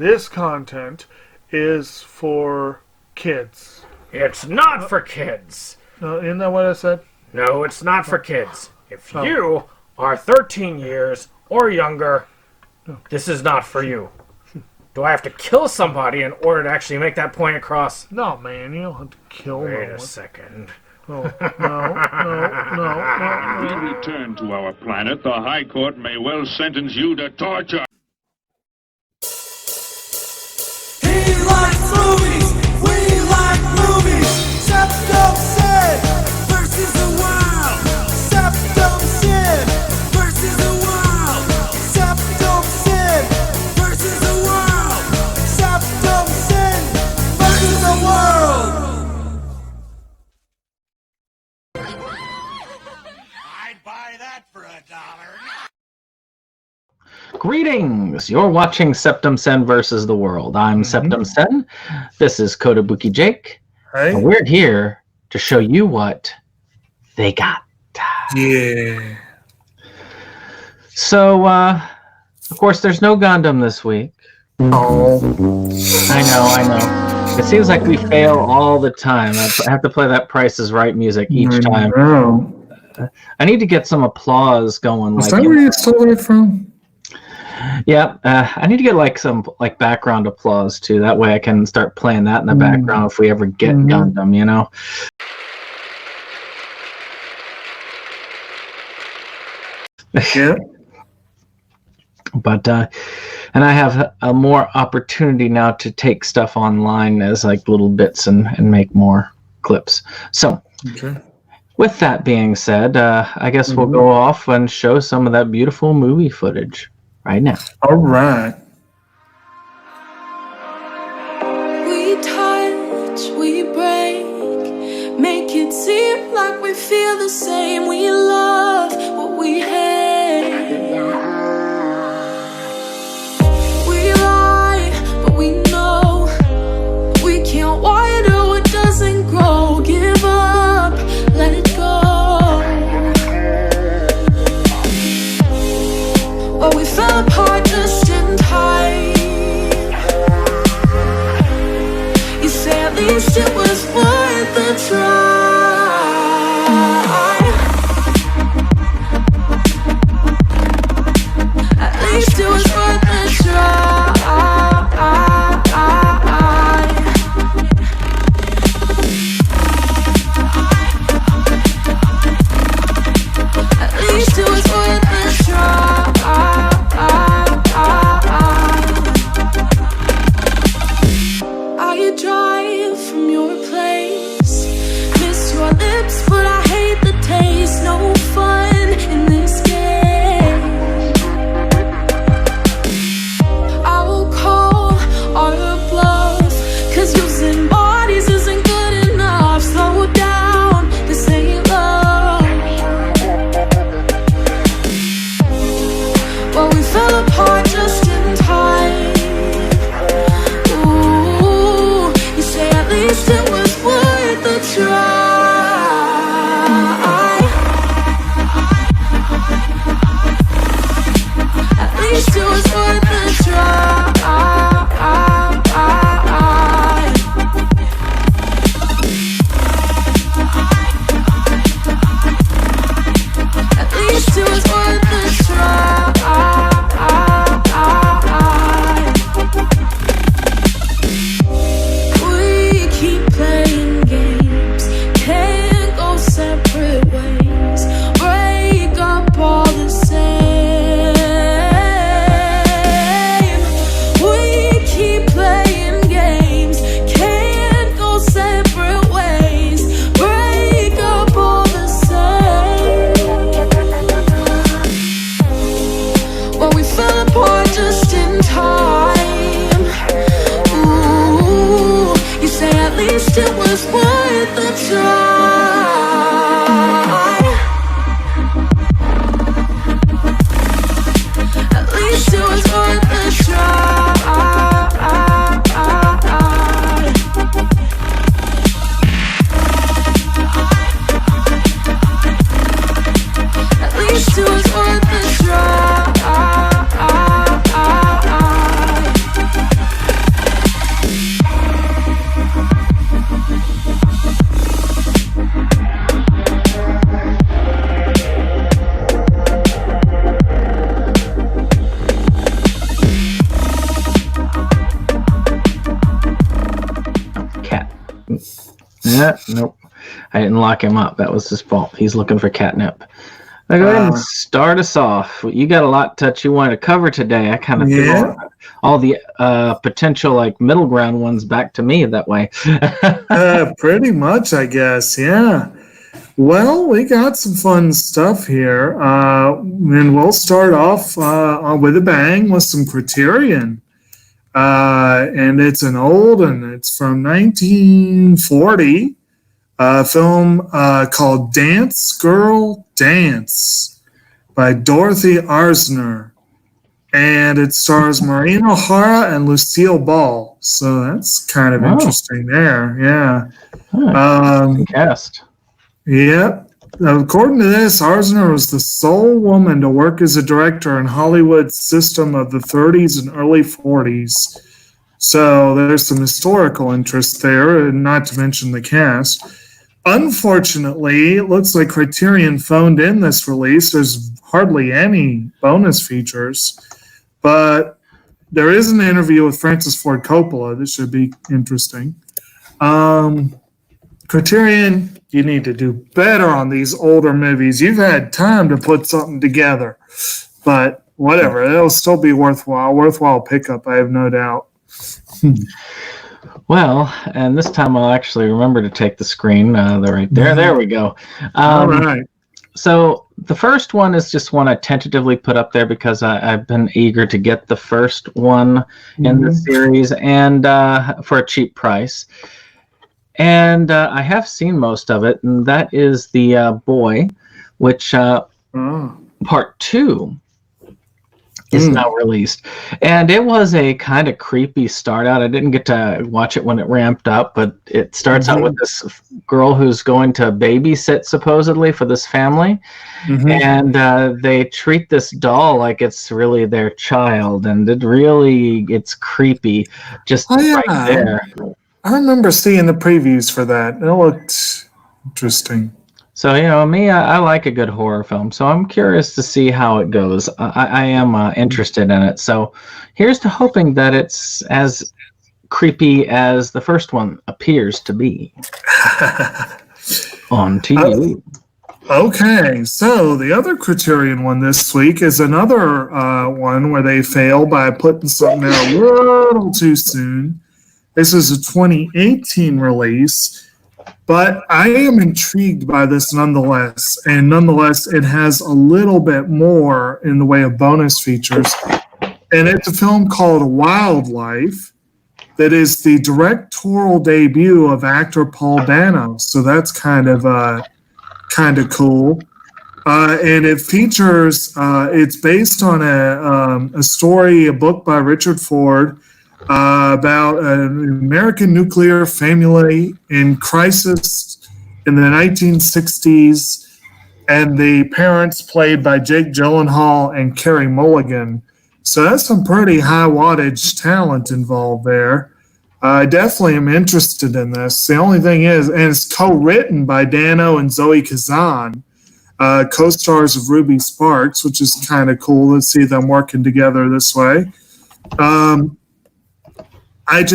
this content is for kids. It's not for kids. Isn't that what I said? No, it's not for kids. If you are 13 years or younger, this is not for you. Do I have to kill somebody in order to actually make that point across? No, man, you don't have to kill Wait no one. a second. Oh, no. When we return to our planet, the High Court may well sentence you to torture. He likes movies, we like movies. SeptumSin versus the world. SeptumSin versus the world. SeptumSin versus the world. SeptumSin versus the world. I'd buy that for $1. Greetings! You're watching SeptumSin versus the world. I'm SeptumSin. This is Kotobuki Jake. Hey? And we're here to show you what they got. Yeah. So, of course, there's no Gundam this week. Oh. I know. It seems like we fail all the time. I have to play that Price is Right music each time. I need to get some applause going. Is that where you stole it from? Yeah, I need to get some background applause too. That way I can start playing that in the background if we ever get Gundam, you know. Yeah. But and I have a more opportunity now to take stuff online as little bits and make more clips. So with that being said, I guess we'll go off and show some of that beautiful movie footage right now. All right. We touch, we break, make it seem like we feel the same. We love what we hate. We lie, but we know we can't water what doesn't grow. Give up, let it go. Well, we fell apart just in time. You say at least it was worth the try. At least it was worth the try. At least it was worth the try. I drive from your place, miss your lips, but I hate the taste. No fun in this game. I will call our bluff, 'cause using bodies isn't good enough. Slow down, this ain't love. Well, we fell apart just in time. Ooh, you say at least it was worth the try. At least it was worth the try. At least it was worth the try. We keep playing games, can't go separate ways. Break up all the same. We keep playing games, can't go separate ways. Break up all the same. Well, we fell apart just in time. Ooh, you say at least it was worth the try. At least it was worth the try. At least it was worth the try. Yeah, nope. I didn't lock him up. That was his fault. He's looking for catnip. Now go ahead and start us off. You got a lot that you want to cover today. I kind of threw all the potential like middle ground ones back to me that way. Pretty much, I guess. Yeah. Well, we got some fun stuff here, and we'll start off with a bang with some Criterion. And it's an old, and it's from 1940, a film called Dance Girl Dance by Dorothy Arzner. And it stars Maureen O'Hara and Lucille Ball. So that's kind of interesting there. Yeah. Cast. Yep. According to this, Arzner was the sole woman to work as a director in Hollywood's system of the 30s and early 40s. So there's some historical interest there, and not to mention the cast. Unfortunately, it looks like Criterion phoned in this release. There's hardly any bonus features, but there is an interview with Francis Ford Coppola. This should be interesting. Criterion, you need to do better on these older movies. You've had time to put something together, but whatever. It'll still be worthwhile pickup, I have no doubt. Well, and this time I'll actually remember to take the screen. They're right there. There we go. All right. So the first one is just one I tentatively put up there because I've been eager to get the first one in the series and for a cheap price. And I have seen most of it, and that is The Boy, which part 2 is now released. And it was a kind of creepy start out. I didn't get to watch it when it ramped up, but it starts out with this girl who's going to babysit, supposedly, for this family. And they treat this doll like it's really their child, and it's creepy just right there. I remember seeing the previews for that. It looked interesting. So, me, I like a good horror film, so I'm curious to see how it goes. I am interested in it. So here's to hoping that it's as creepy as the first one appears to be. On to you. Okay, so the other Criterion one this week is another one where they fail by putting something out a little too soon. This is a 2018 release, but I am intrigued by this nonetheless. And nonetheless, it has a little bit more in the way of bonus features. And it's a film called Wildlife that is the directorial debut of actor Paul Dano. So that's kind of cool. And it features, it's based on a story, a book by Richard Ford, about an American nuclear family in crisis in the 1960s, and the parents played by Jake Gyllenhaal and Carey Mulligan. So that's some pretty high wattage talent involved there. I definitely am interested in this. The only thing is, and it's co-written by Dano and Zoe Kazan, co-stars of Ruby Sparks, which is kind of cool to see them working together this way. I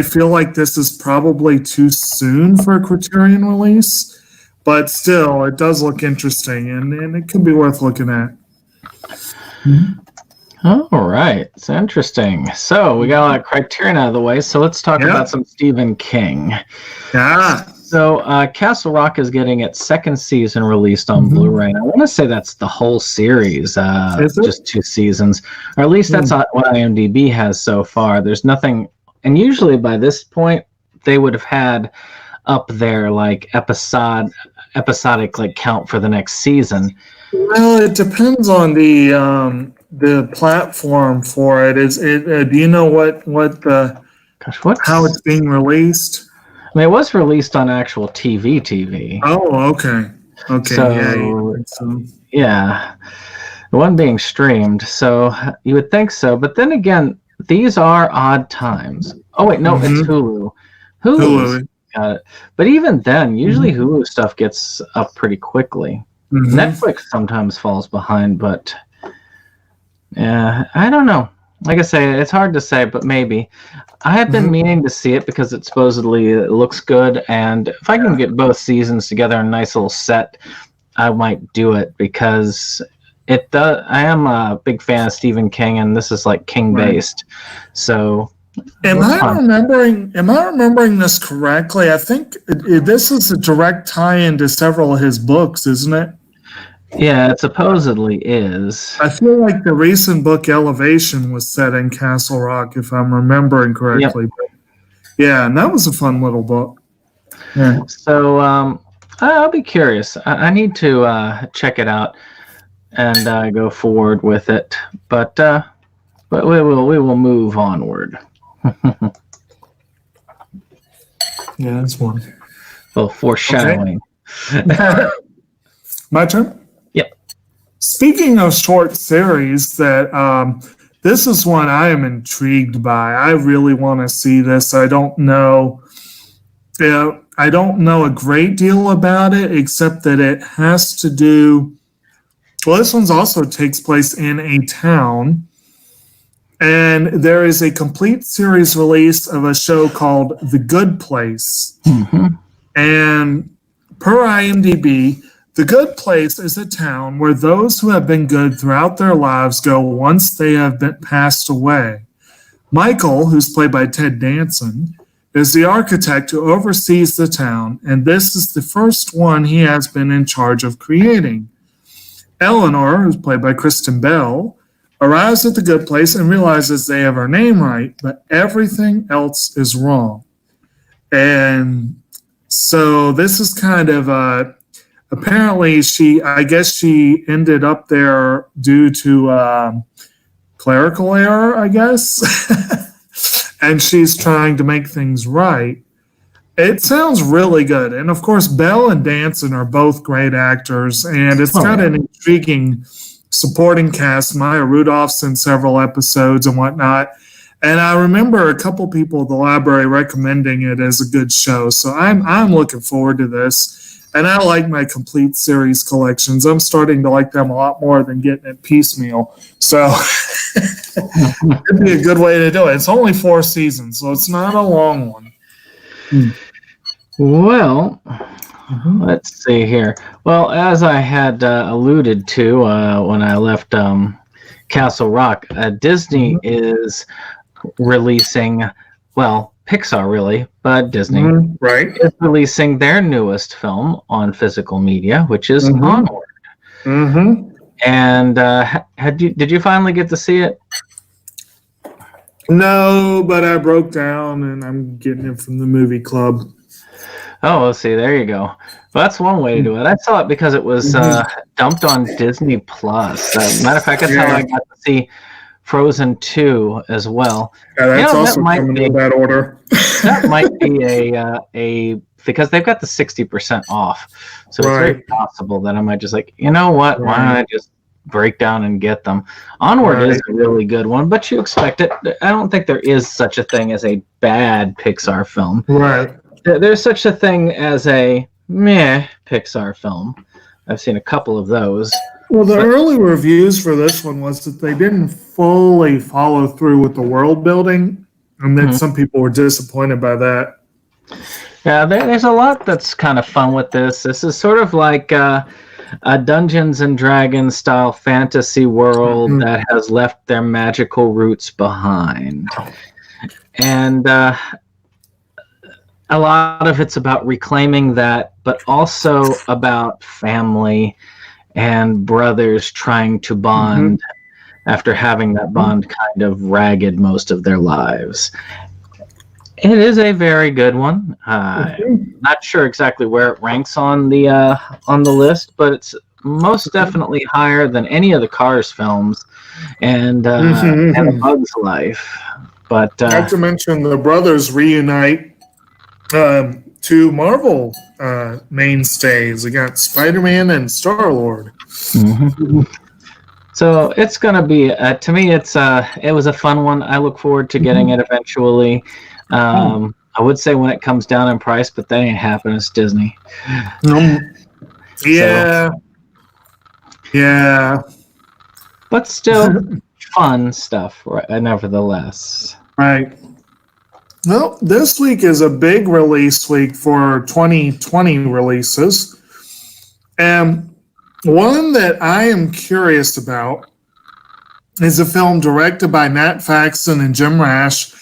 feel like this is probably too soon for a Criterion release, but still, it does look interesting, and it could be worth looking at. All right. It's interesting. So we got a lot of Criterion out of the way, so let's talk about some Stephen King. Yeah. So Castle Rock is getting its second season released on Blu-ray. I want to say that's the whole series, just 2 seasons. Or at least that's what IMDb has so far. There's nothing... And usually by this point, they would have had up there like episodic like count for the next season. Well, it depends on the platform for it. Is it? Do you know how it's being released? I mean, it was released on actual TV. Oh, okay. So, yeah, the one being streamed. So you would think so, but then again. These are odd times. Oh, wait, no, it's Hulu. Hulu. Got it. But even then, usually Hulu stuff gets up pretty quickly. Netflix sometimes falls behind, but I don't know. like I say, it's hard to say, but maybe. I have been meaning to see it because it supposedly looks good, and if I can get both seasons together in a nice little set, I might do it because it does. I am a big fan of Stephen King, and this is like King based, so. Am I remembering this correctly? I think this is a direct tie-in to several of his books, isn't it? Yeah, it supposedly is. I feel like the recent book Elevation was set in Castle Rock, if I'm remembering correctly. Yep. Yeah, and that was a fun little book. Yeah. So I'll be curious. I need to check it out and go forward with it. But we will move onward. Yeah, that's one. Well, foreshadowing. Okay. My turn? Yep. Speaking of short series, this is one I am intrigued by. I really want to see this. I don't know a great deal about it, except that it has to do. Well, this one also takes place in a town. And there is a complete series release of a show called The Good Place. Mm-hmm. And per IMDb, The Good Place is a town where those who have been good throughout their lives go once they have been passed away. Michael, who's played by Ted Danson, is the architect who oversees the town, and this is the first one he has been in charge of creating. Eleanor, who's played by Kristen Bell, arrives at the good place and realizes they have her name right, but everything else is wrong. And so this is kind of apparently I guess she ended up there due to clerical error, I guess. And she's trying to make things right. It sounds really good. And of course, Bell and Danson are both great actors, and it's got an intriguing supporting cast. Maya Rudolph's in several episodes and whatnot. And I remember a couple people at the library recommending it as a good show. So I'm looking forward to this. And I like my complete series collections. I'm starting to like them a lot more than getting it piecemeal. So it'd be a good way to do it. It's only 4 seasons, so it's not a long one. Well, let's see here. Well, as I had alluded to when I left Castle Rock, Disney is releasing, well, Pixar really, but Disney is releasing their newest film on physical media, which is Onward. And did you finally get to see it? No, but I broke down and I'm getting it from the movie club. Oh, well, see, there you go. Well, that's one way to do it. I saw it because it was dumped on Disney Plus. Matter of fact, that's how I got to see Frozen 2 as well. Yeah, that's also coming in that order. That might be a because they've got the 60% off. So it's very possible that I might just like, you know what? Why don't I just break down and get them? Onward is a really good one, but you expect it. I don't think there is such a thing as a bad Pixar film. Right. There's such a thing as a meh Pixar film. I've seen a couple of those. Well, the early reviews for this one was that they didn't fully follow through with the world building, and then some people were disappointed by that. Yeah, there's a lot that's kind of fun with this. This is sort of like a Dungeons and Dragons style fantasy world that has left their magical roots behind. And a lot of it's about reclaiming that, but also about family and brothers trying to bond after having that bond kind of ragged most of their lives. It is a very good one. Not sure exactly where it ranks on the list, but it's most definitely higher than any of the Cars films and A Bug's Life. But not to mention the brothers reunite two Marvel mainstays. We got Spider-Man and Star-Lord. So it's gonna be to me. It was a fun one. I look forward to getting it eventually. I would say when it comes down in price, but that ain't happening. It's Disney. Yeah. But still, fun stuff, nevertheless. Right. Well, this week is a big release week for 2020 releases. And one that I am curious about is a film directed by Nat Faxon and Jim Rash,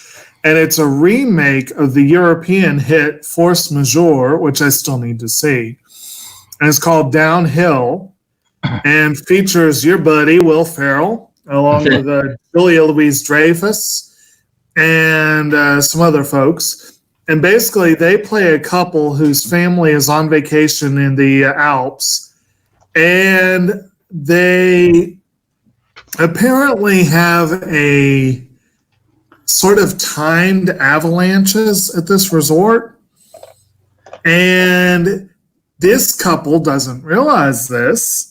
and it's a remake of the European hit Force Majeure, which I still need to see. And it's called Downhill, and features your buddy Will Ferrell, along with Julia Louis-Dreyfus, and some other folks. And basically, they play a couple whose family is on vacation in the Alps, and they apparently have a sort of timed avalanches at this resort. And this couple doesn't realize this.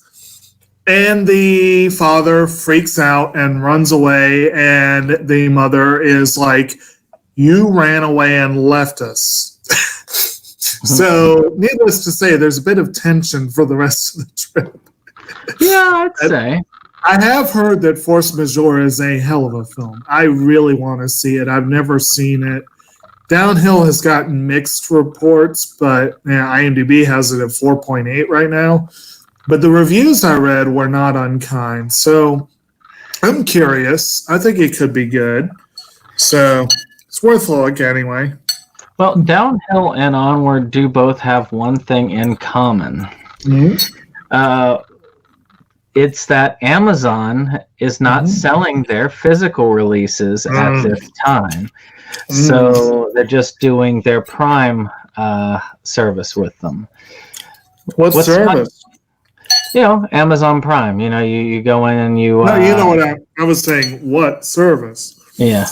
And the father freaks out and runs away. And the mother is like, "You ran away and left us." So, needless to say, there's a bit of tension for the rest of the trip. Yeah, I'd say. I have heard that Force Majeure is a hell of a film. I really want to see it. I've never seen it. Downhill has gotten mixed reports, but IMDb has it at 4.8 right now. But the reviews I read were not unkind. So I'm curious. I think it could be good. So it's worth a look anyway. Well, Downhill and Onward do both have one thing in common. Mm-hmm. It's that Amazon is not selling their physical releases at this time. So they're just doing their Prime service with them. What service? Amazon Prime. You go in and you... No, you know what I was saying. What service? Yeah.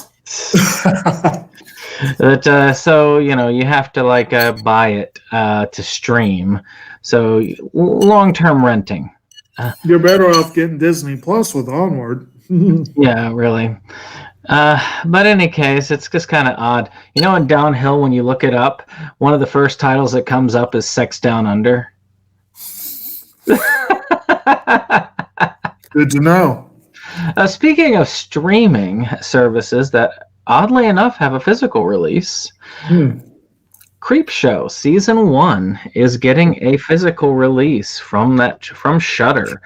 So, you have to buy it to stream. So long-term renting. You're better off getting Disney Plus with Onward. Yeah, really. But in any case, it's just kind of odd. In Downhill, when you look it up, one of the first titles that comes up is Sex Down Under. Good to know. Speaking of streaming services that, oddly enough, have a physical release, Creepshow Season 1 is getting a physical release from Shudder,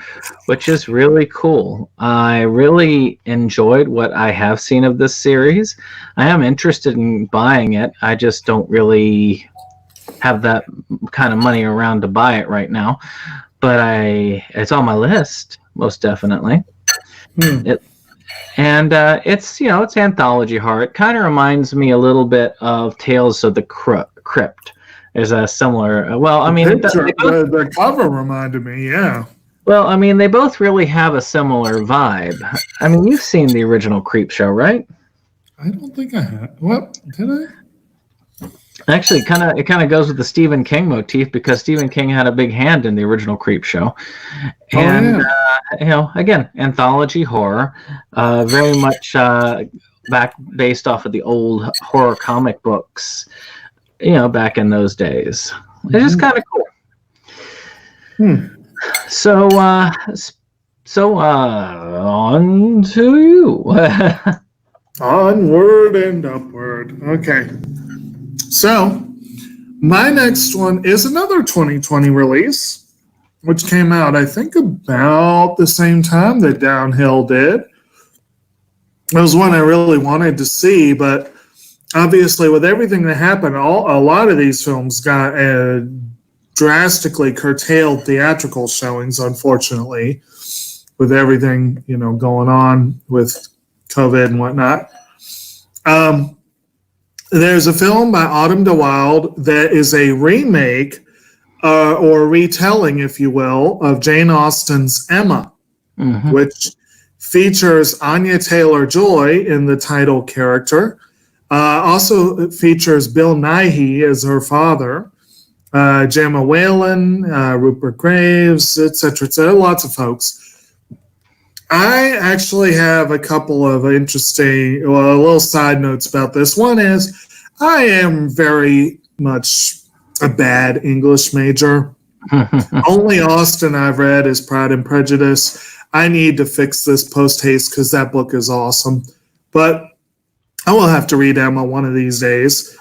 which is really cool. I really enjoyed what I have seen of this series. I am interested in buying it. I just don't really have that kind of money around to buy it right now. But it's on my list, most definitely. It's anthology horror. It kind of reminds me a little bit of Tales of the Crypt. There's a similar... the cover reminded me, yeah. Well, they both really have a similar vibe. You've seen the original Creepshow, right? I don't think I have. What? Did I? Actually, it kind of goes with the Stephen King motif, because Stephen King had a big hand in the original Creepshow. And, again, anthology horror, very much based off of the old horror comic books, back in those days. It's just kind of cool. So on to you. Onward and upward. Okay. So, my next one is another 2020 release, which came out, I think, about the same time that Downhill did. It was one I really wanted to see, but obviously with everything that happened, a lot of these films got drastically curtailed theatrical showings, unfortunately, with everything, going on with COVID and whatnot. There's a film by Autumn de Wilde that is a remake or retelling, if you will, of Jane Austen's Emma, which features Anya Taylor-Joy in the title character. Also it features Bill Nighy as her father, Gemma Whalen, Rupert Graves, etc., lots of folks. I actually have a couple of interesting, little side notes about this. One is I am very much a bad English major. Only Austen I've read is Pride and Prejudice. I need to fix this post haste because that book is awesome. But I will have to read Emma one of these days.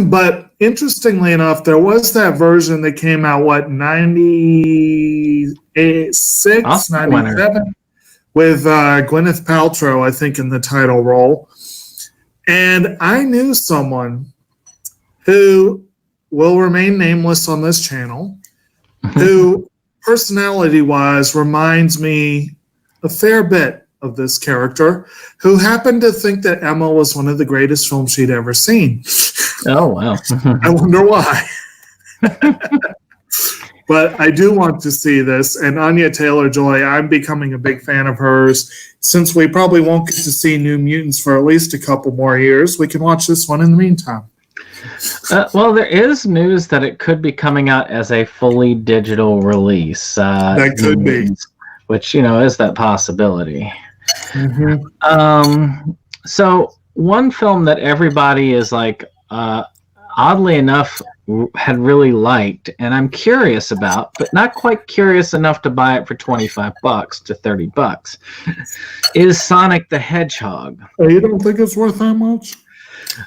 But interestingly enough, there was that version that came out, 96, Awesome. 97, with Gwyneth Paltrow, I think, in the title role. And I knew someone who will remain nameless on this channel, who personality-wise reminds me a fair bit of this character, who happened to think that Emma was one of the greatest films she'd ever seen. Oh, wow. I wonder why. But I do want to see this. And Anya Taylor-Joy, I'm becoming a big fan of hers. Since we probably won't get to see New Mutants for at least a couple more years, we can watch this one in the meantime. Well, there is news that it could be coming out as a fully digital release. That could be. Which, is that possibility. Mm-hmm. So one film that everybody is like, oddly enough, had really liked, and I'm curious about, but not quite curious enough to buy it for $25 to $30, is Sonic the Hedgehog. Oh, you don't think it's worth that much?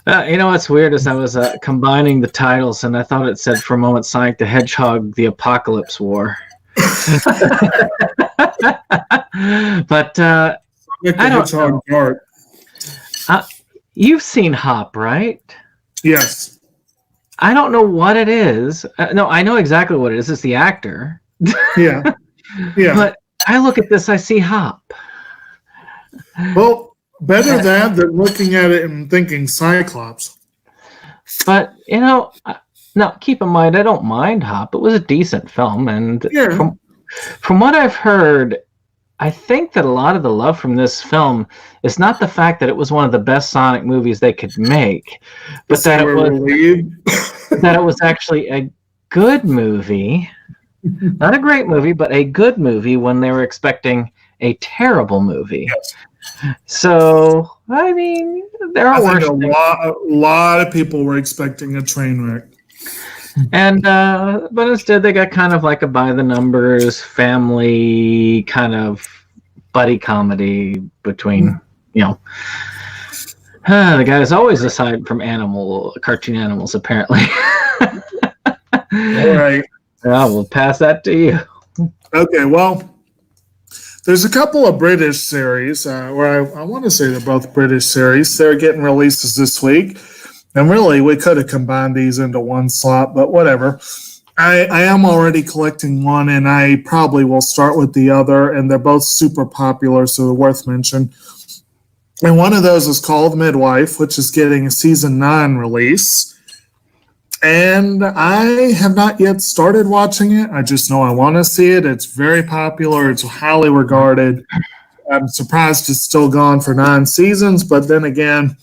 What's weird is I was combining the titles, and I thought it said for a moment Sonic the Hedgehog, the Apokolips War. But Sonic the Hedgehog art. You've seen Hop, right? Yes. I don't know what it is. No, I know exactly what it is. It's the actor. Yeah. Yeah. But I look at this, I see Hop. Well, better that than looking at it and thinking Cyclops. But, now keep in mind, I don't mind Hop. It was a decent film. And from what I've heard, I think that a lot of the love from this film is not the fact that it was one of the best Sonic movies they could make, but that it was actually a good movie. Not a great movie, but a good movie when they were expecting a terrible movie. Yes. So, I mean, there are worse things. A lot of people were expecting a train wreck. And but instead they got kind of like a by the numbers family kind of buddy comedy between the guys always aside from cartoon animals apparently. All right. We'll pass that to you. Okay, well, there's a couple of British series where I want to say they're both British series. They're getting releases this week. And really, we could have combined these into one slot, but whatever. I am already collecting one, and I probably will start with the other, and they're both super popular, so they're worth mention. And one of those is called Midwife, which is getting a Season 9 release. And I have not yet started watching it. I just know I want to see it. It's very popular. It's highly regarded. I'm surprised it's still gone for 9 seasons, but then again,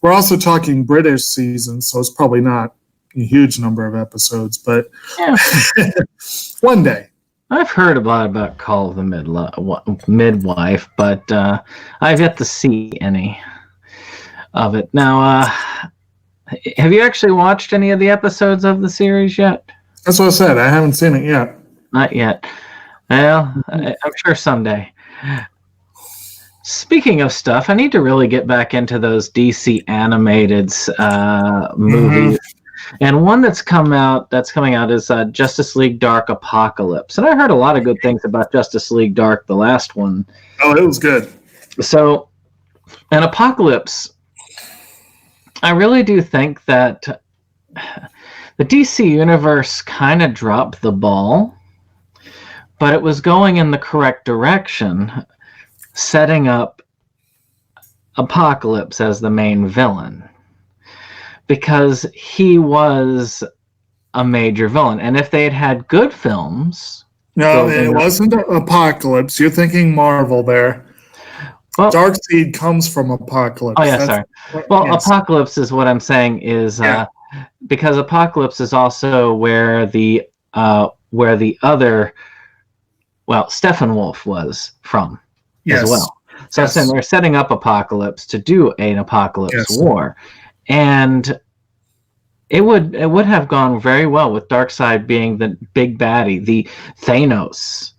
we're also talking British seasons, so it's probably not a huge number of episodes, but one day. I've heard a lot about Call of the Midwife, but I've yet to see any of it. Now, have you actually watched any of the episodes of the series yet? That's what I said. I haven't seen it yet. Not yet. Well, I'm sure someday. Speaking of stuff, I need to really get back into those DC animated movies. And one that's coming out is Justice League Dark Apokolips. And I heard a lot of good things about Justice League Dark, the last one. Oh, it was good. So, and Apokolips, I really do think that the DC Universe kind of dropped the ball, but it was going in the correct direction, setting up Apokolips as the main villain, because he was a major villain. And if they had had good films... No, it wasn't Apokolips. You're thinking Marvel there. Well, Darkseid comes from Apokolips. Oh, yeah, sorry. Well, yes. Apokolips is what I'm saying is... because Apokolips is also where the other... Well, Steppenwolf was from. Yes. As well. So I'm saying they're setting up Apokolips to do an Apokolips war. And it would have gone very well with Darkseid being the big baddie, the Thanos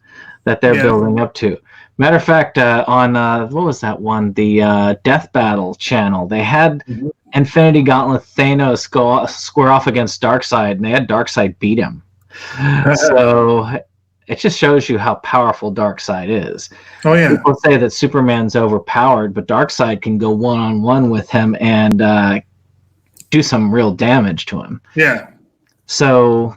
that they're building up to. Matter of fact, on what was that one? The Death Battle channel. They had Infinity Gauntlet Thanos square off against Darkseid, and they had Darkseid beat him. So it just shows you how powerful Darkseid is. Oh yeah. People say that Superman's overpowered, but Darkseid can go one-on-one with him and do some real damage to him. Yeah. So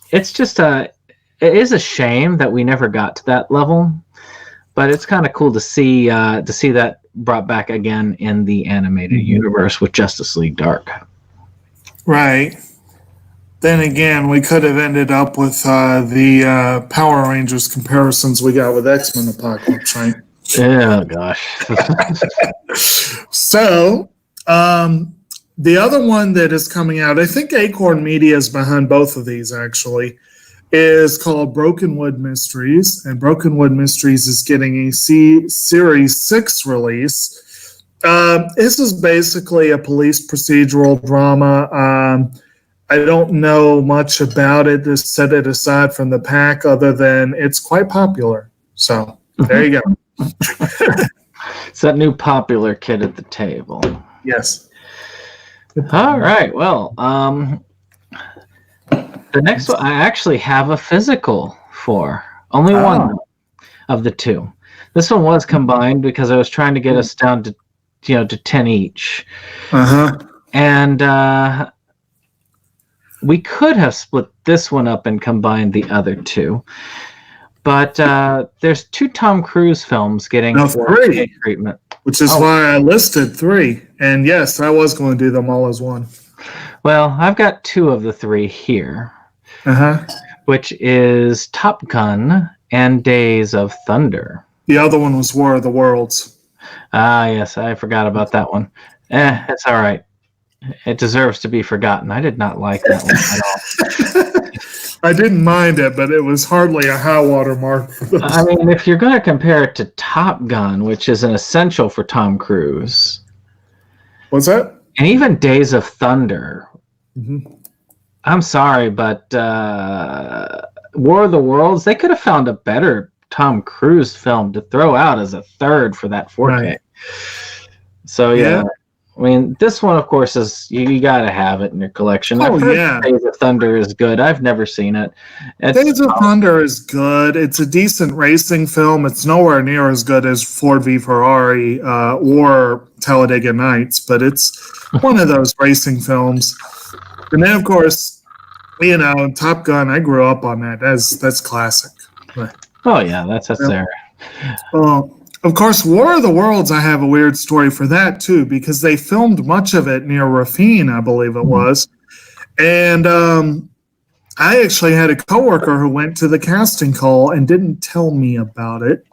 it's just it is a shame that we never got to that level, but it's kind of cool to see that brought back again in the animated universe with Justice League Dark. Right. Then again, we could have ended up with the Power Rangers comparisons we got with X-Men Apokolips, right? Oh gosh. So, the other one that is coming out, I think Acorn Media is behind both of these actually, is called Brokenwood Mysteries, and Brokenwood Mysteries is getting a Series 6 release. This is basically a police procedural drama. I don't know much about it to set it aside from the pack other than it's quite popular. So, there you go. It's that new popular kid at the table. Yes. All right. Well, the next one I actually have a physical for. Only one of the two. This one was combined because I was trying to get us down to, to 10 each. And we could have split this one up and combined the other two. But there's 2 Tom Cruise films getting 4K treatment. Which is why I listed 3. And yes, I was going to do them all as one. Well, I've got 2 of the 3 here. Which is Top Gun and Days of Thunder. The other one was War of the Worlds. Ah, yes, I forgot about that one. It's all right. It deserves to be forgotten. I did not like that one at all. I didn't mind it, but it was hardly a high water mark for those. I mean, if you're going to compare it to Top Gun, which is an essential for Tom Cruise. What's that? And even Days of Thunder. I'm sorry, but War of the Worlds, they could have found a better Tom Cruise film to throw out as a third for that 4K. Right. So, yeah. I mean, this one, of course, is you got to have it in your collection. I've heard Days of Thunder is good. I've never seen it. Days of Thunder is good. It's a decent racing film. It's nowhere near as good as Ford v Ferrari or Talladega Nights, but it's one of those racing films. And then, of course, Top Gun. I grew up on that. That's classic. Oh yeah, that's there. Of course, War of the Worlds, I have a weird story for that, too, because they filmed much of it near Rafine, I believe it was. And I actually had a coworker who went to the casting call and didn't tell me about it.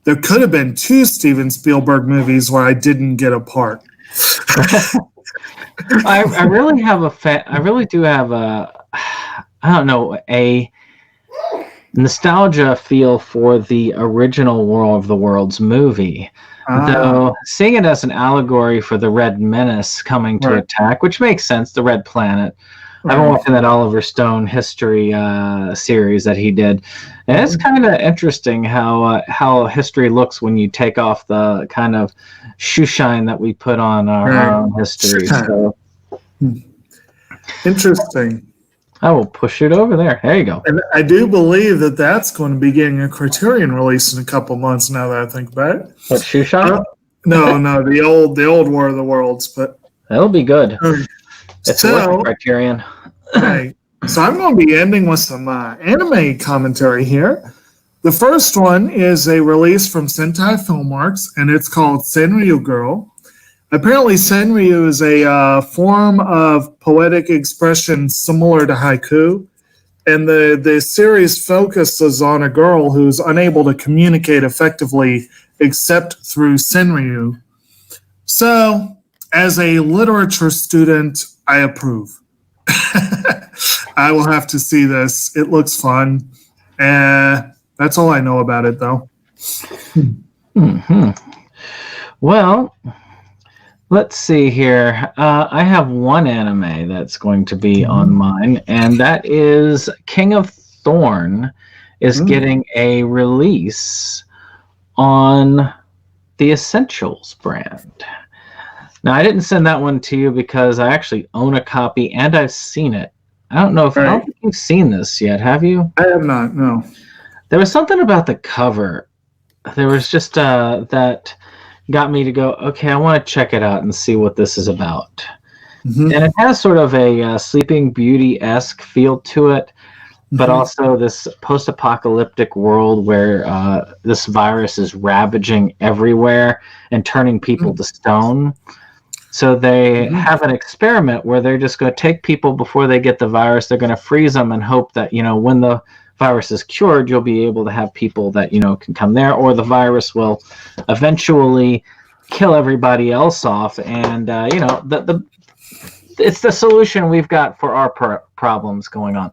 There could have been 2 Steven Spielberg movies where I didn't get a part. I really have I really do have a nostalgia feel for the original War of the Worlds movie. Though seeing it as an allegory for the Red Menace coming to attack, which makes sense, the Red Planet. I've been watching that Oliver Stone history series that he did. And it's kind of interesting how history looks when you take off the kind of shoe shine that we put on our own history. So. Interesting. I will push it over there. There you go. And I do believe that that's going to be getting a Criterion release in a couple months. Now that I think about it. What, shoe shine? No, the old War of the Worlds, but that'll be good. It's a Criterion. Right. So I'm going to be ending with some anime commentary here. The first one is a release from Sentai Filmworks, and it's called Senryu Girl. Apparently, Senryu is a form of poetic expression similar to haiku, and the series focuses on a girl who's unable to communicate effectively except through Senryu. So, as a literature student, I approve. I will have to see this. It looks fun. That's all I know about it, though. Well, let's see here. I have one anime that's going to be on mine, and that is King of Thorn. is getting a release on the Essentials brand. Now, I didn't send that one to you because I actually own a copy and I've seen it. I don't know if I don't think you've seen this yet, have you? I have not, no. There was something about the cover. There was just that got me to go, okay, I want to check it out and see what this is about. And it has sort of a Sleeping Beauty-esque feel to it, but also this post-apocalyptic world where this virus is ravaging everywhere and turning people to stone. So they have an experiment where they're just going to take people before they get the virus. They're going to freeze them and hope that, when the virus is cured, you'll be able to have people that, can come there, or the virus will eventually kill everybody else off. And, it's the solution we've got for our problems going on.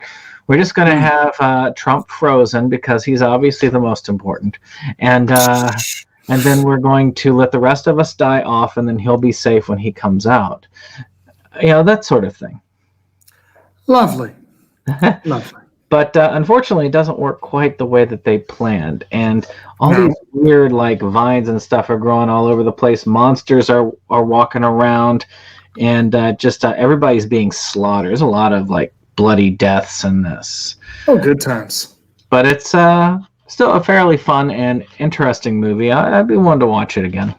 We're just going to have Trump frozen because he's obviously the most important. And then we're going to let the rest of us die off, and then he'll be safe when he comes out. That sort of thing. Lovely. Lovely. But unfortunately, it doesn't work quite the way that they planned. And all these weird, vines and stuff are growing all over the place. Monsters are walking around. And everybody's being slaughtered. There's a lot of bloody deaths in this. Oh, good times. But it's still a fairly fun and interesting movie. I'd be willing to watch it again.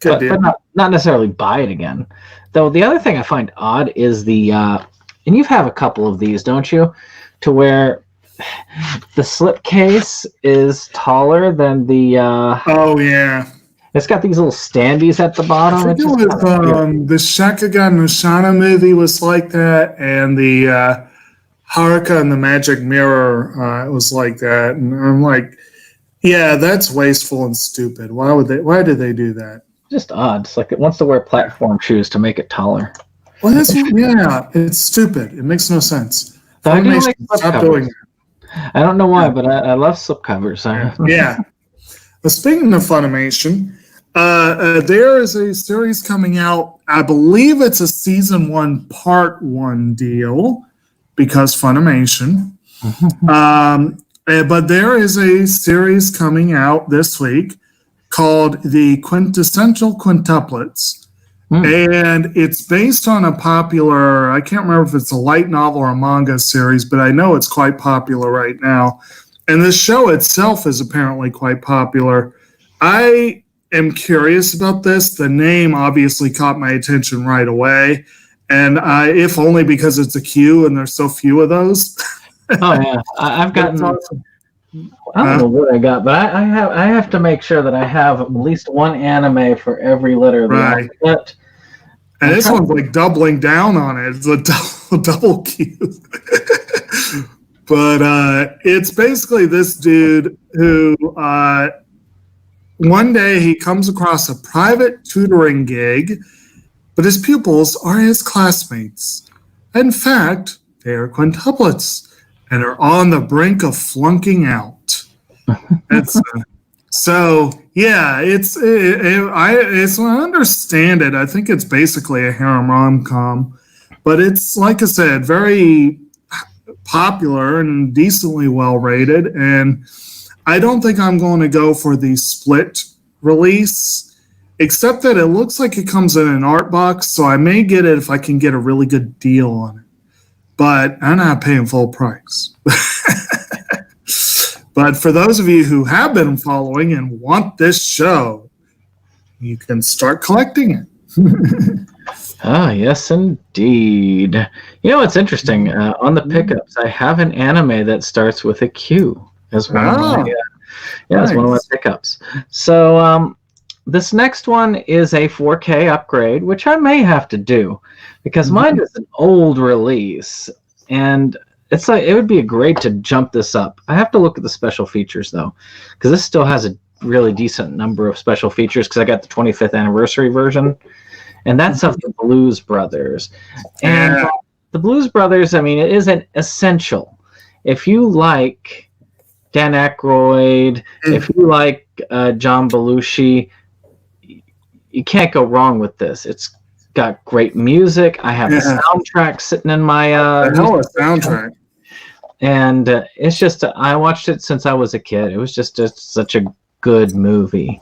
But not necessarily buy it again. Though the other thing I find odd is and you have a couple of these, don't you? To where the slipcase is taller than the... oh, yeah. It's got these little standees at the bottom. I think the Shakugan no Shana movie was like that, and the Haruka and the Magic Mirror it was like that. And I'm like, yeah, that's wasteful and stupid. Why did they do that? Just odd. It's like it wants to wear platform shoes to make it taller. Well, it's stupid. It makes no sense. I do like stop doing that. I don't know why, but I love slipcovers. Yeah. But speaking of Funimation, there is a series coming out. I believe it's a season 1, part 1 deal because Funimation. But there is a series coming out this week called the Quintessential Quintuplets. And it's based on a popular, I can't remember if it's a light novel or a manga series, but I know it's quite popular right now. And the show itself is apparently quite popular. I am curious about this. The name obviously caught my attention right away. And if only because it's a Q and there's so few of those. Oh, yeah. I've gotten... Awesome. I don't know what I got, but I have to make sure that I have at least one anime for every letter of the alphabet. And this one's doubling down on it. It's a double Q. But it's basically this dude who one day he comes across a private tutoring gig, but his pupils are his classmates. In fact, they are quintuplets and are on the brink of flunking out. So yeah, it's I understand it. I think it's basically a harem rom-com, but it's, like I said, very popular and decently well rated. And I don't think I'm going to go for the split release, except that it looks like it comes in an art box, so I may get it if I can get a really good deal on it. But I'm not paying full price. But for those of you who have been following and want this show, you can start collecting it. Yes, indeed. You know what's interesting? On the pickups, I have an anime that starts with a Q as one of my, it's one of my pickups. So this next one is a 4K upgrade, which I may have to do because mine is an old release, and it's like it would be great to jump this up. I have to look at the special features though, because this still has a really decent number of special features because I got the 25th anniversary version, and that's of the Blues Brothers. And the Blues Brothers, I mean, it is an essential. If you like Dan Aykroyd, if you like John Belushi, you can't go wrong with this. It's got great music. I have a soundtrack sitting in my soundtrack. and it's just I watched it since I was a kid. It was just such a good movie.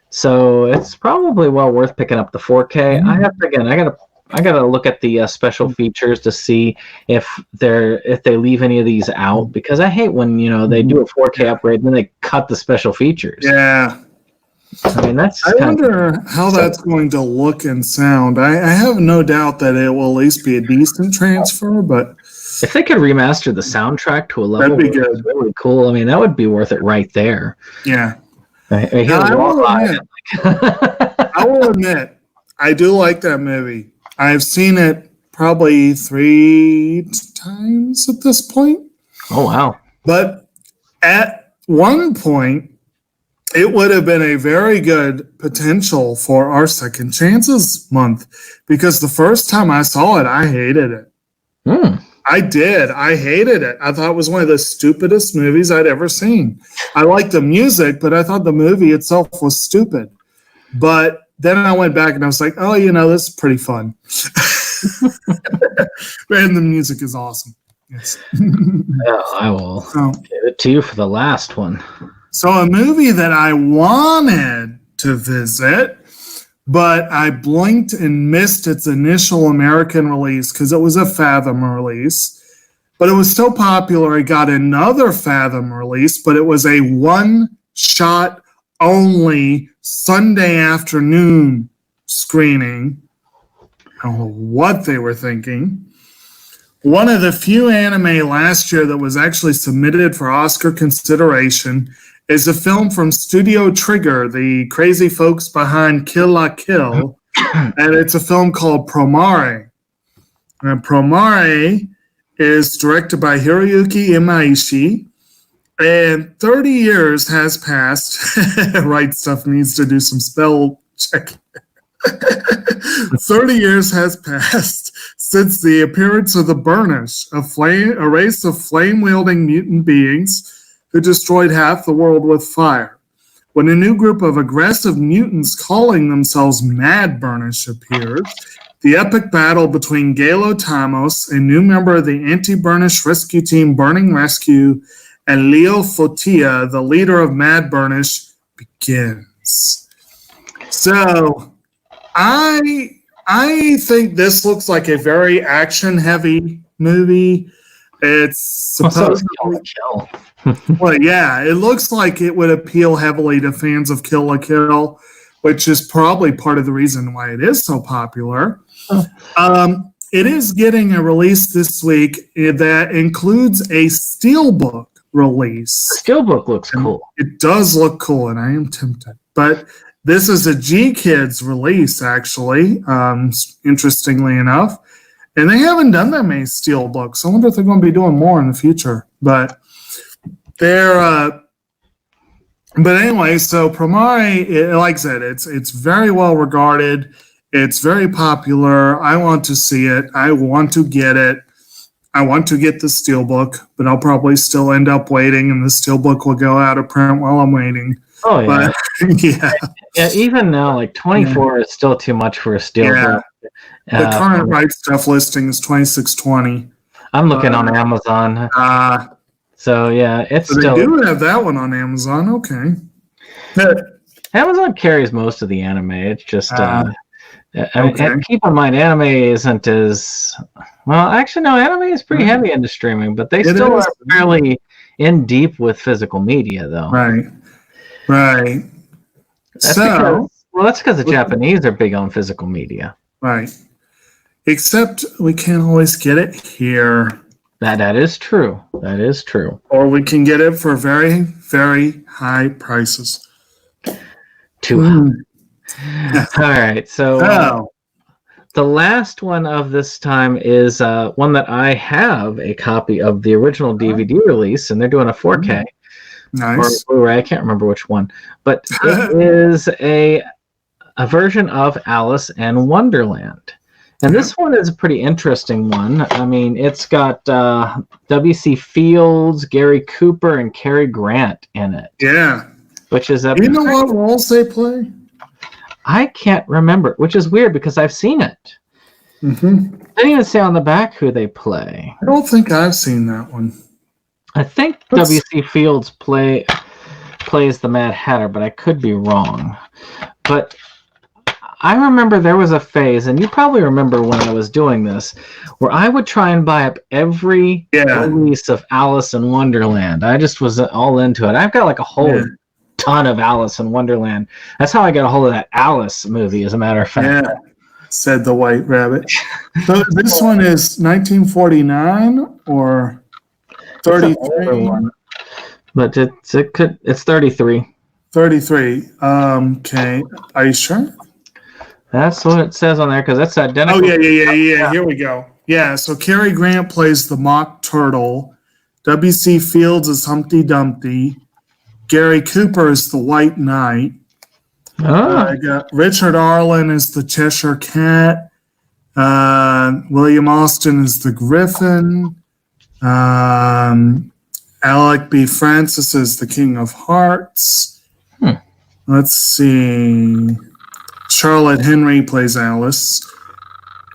So it's probably well worth picking up the 4K. I gotta look at the special features to see if they leave any of these out, because I hate when they do a 4K upgrade and then they cut the special features. Yeah. I mean, I wonder how that's going to look and sound. I have no doubt that it will at least be a decent transfer, but if they could remaster the soundtrack to a level that'd be good. Really cool. I mean, that would be worth it right there. Yeah. I will admit, I do like that movie. I've seen it probably 3 times at this point. Oh, wow. But at one point, it would have been a very good potential for our Second Chances month, because the first time I saw it, I hated it. I did. I hated it. I thought it was one of the stupidest movies I'd ever seen. I liked the music, but I thought the movie itself was stupid. But then I went back and I was like, oh, this is pretty fun. And the music is awesome. Yes. I will give it to you for the last one. So a movie that I wanted to visit, but I blinked and missed its initial American release because it was a Fathom release. But it was so popular, it got another Fathom release, but it was a one-shot only Sunday afternoon screening. I don't know what they were thinking. One of the few anime last year that was actually submitted for Oscar consideration is a film from Studio Trigger, the crazy folks behind Kill la Kill, and it's a film called Promare. And Promare is directed by Hiroyuki Imaishi, and 30 years has passed. Right Stuff needs to do some spell check. 30 years has passed since the appearance of the Burnish, a race of flame-wielding mutant beings who destroyed half the world with fire. When a new group of aggressive mutants calling themselves Mad Burnish appears, the epic battle between Galo Tamos, a new member of the anti-Burnish rescue team Burning Rescue, and Leo Fotia, the leader of Mad Burnish, begins. So, I think this looks like a very action-heavy movie. It's supposed to kill. Well, yeah, it looks like it would appeal heavily to fans of Kill la Kill, which is probably part of the reason why it is so popular. It is getting a release this week that includes a steelbook release. The steelbook looks cool. It does look cool, and I am tempted. But this is a G-Kids release, actually, interestingly enough. And they haven't done that many steelbooks. I wonder if they're going to be doing more in the future. But they're... But anyway, so Promare, like I said, it's very well regarded. It's very popular. I want to see it. I want to get it. I want to get the steelbook, but I'll probably still end up waiting, and the steelbook will go out of print while I'm waiting. Oh, yeah. But, yeah. Yeah, even now, like 24 is still too much for a steelbook. Yeah. The current Right Stuff listing is $26.20. I'm looking on Amazon. So, yeah, it's so still... They do have that one on Amazon. Okay. Amazon carries most of the anime. It's just... okay. And keep in mind, anime isn't as... Well, actually, no, anime is pretty heavy into streaming, but they still are fairly in deep with physical media, though. Right. That's because the Japanese are big on physical media. Right. Except we can't always get it here. That is true. That is true. Or we can get it for very, very high prices. Too high. All right. So the last one of this time is one that I have a copy of the original DVD release, and they're doing a 4K. Nice. Or Blu-ray. I can't remember which one. But it is a version of Alice in Wonderland. And this one is a pretty interesting one. I mean, it's got W.C. Fields, Gary Cooper, and Cary Grant in it. Yeah. Which is you know what roles they play? I can't remember, which is weird because I've seen it. Mm-hmm. They didn't even say on the back who they play. I don't think I've seen that one. I think W.C. Fields plays the Mad Hatter, but I could be wrong. But I remember there was a phase, and you probably remember when I was doing this, where I would try and buy up every release of Alice in Wonderland. I just was all into it. I've got like a whole ton of Alice in Wonderland. That's how I got a hold of that Alice movie, as a matter of fact. Yeah, said the White Rabbit. So this one is 1949 or 33? But it's 33. 33. Okay. Are you sure? That's what it says on there because that's identical. Oh, yeah. Here we go. Yeah, so Cary Grant plays the Mock Turtle. W.C. Fields is Humpty Dumpty. Gary Cooper is the White Knight. I got Richard Arlen is the Cheshire Cat. William Austin is the Griffin. Alec B. Francis is the King of Hearts. Let's see. Charlotte Henry plays Alice.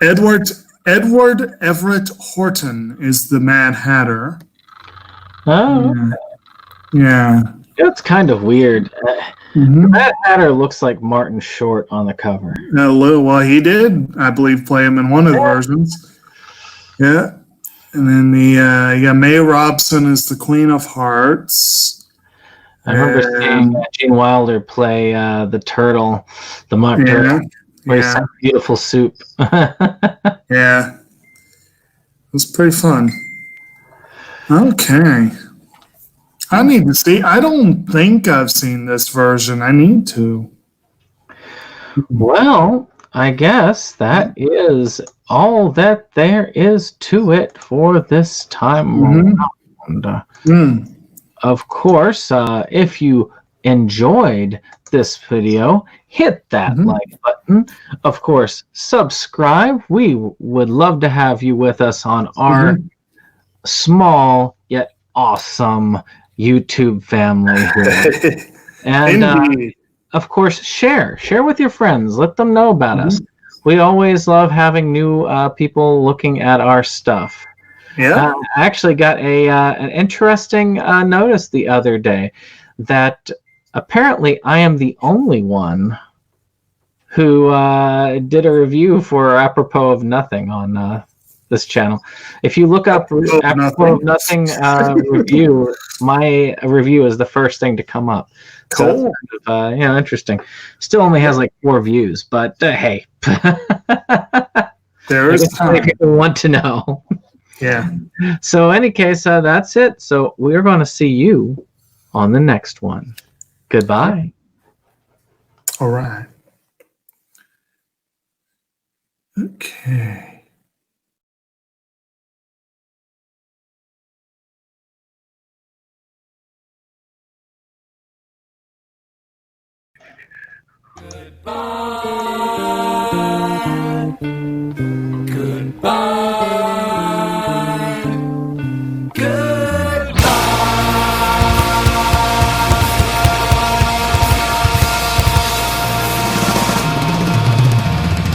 Edward Everett Horton is the Mad Hatter. Yeah. It's kind of weird. The Mad Hatter looks like Martin Short on the cover. Well, he did, I believe, play him in one of the versions. Yeah. And then May Robson is the Queen of Hearts. I remember seeing Gene Wilder play the turtle, the Mock Turtle. He's some beautiful soup. Yeah. It was pretty fun. Okay. I need to see. I don't think I've seen this version. I need to. Well, I guess that is all that there is to it for this time around. Of course, if you enjoyed this video, hit that like button. Of course, subscribe. We would love to have you with us on our small yet awesome YouTube family here. And of course, share with your friends. Let them know about us. We always love having new people looking at our stuff. I actually got an interesting notice the other day that apparently I am the only one who did a review for Apropos of Nothing on this channel. If you look up Apropos of Nothing review, my review is the first thing to come up. Cool. So that's kind of, interesting. Still only has like 4 views, but hey. There is time. People want to know. Yeah. So in any case, that's it. So we're going to see you on the next one. Goodbye. All right. Okay. Goodbye.